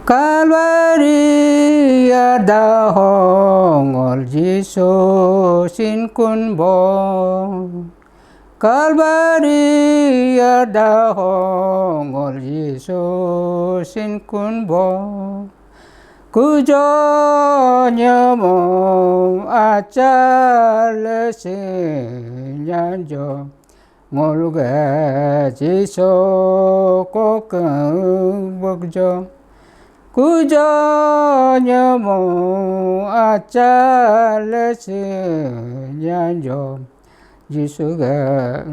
Calvaria hongol Giêsu xin quân bo. Calvaria hongol Giêsu xin quân bo. 그저 nhớ 아짤레신 얀조 몰게 지소 꼭끔 먹죠. 그저 nhớ 아짤레신 얀조 지수가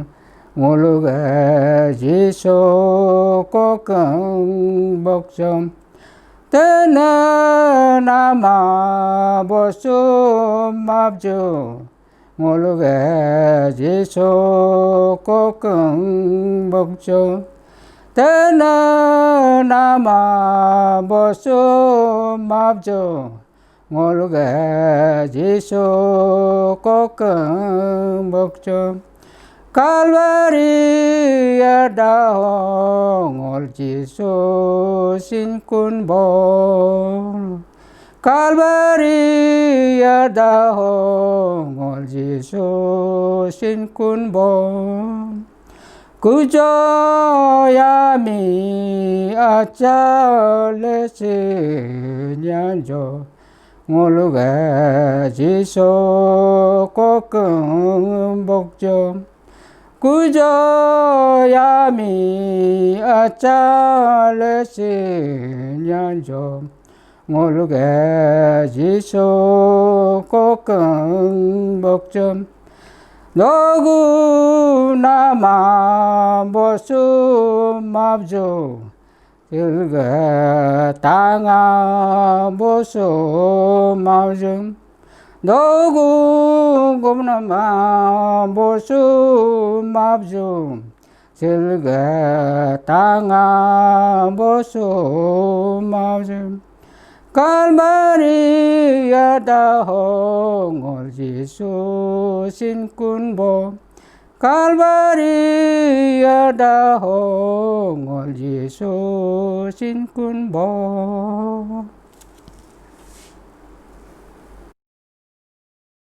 몰게 지소 꼭끔 먹죠. 때는 아마 보수 맙죠. 모르게 지소 꼭끔 먹죠. 때는 아마 보수 맙죠. 모르게 지소 꼭끔 먹죠. Calvaria hongol Giêsu xin quân bo. Calvaria hongol Giêsu xin quân bo. 그저 야미 아짤레신 얀조 모르게 지소 꼭끔 먹죠. 그저 야미 아짤레신 얀조 모르게 지소 꼭끔 먹죠. 너구나마 보수 맙죠. 들게 땅아 보수 맙죠. 너구나마 보수 맙죠. 들게 땅아 보수 맙죠. Calvaria hongol Giêsu xin quân bo. Calvaria hongol Giêsu xin quân bo.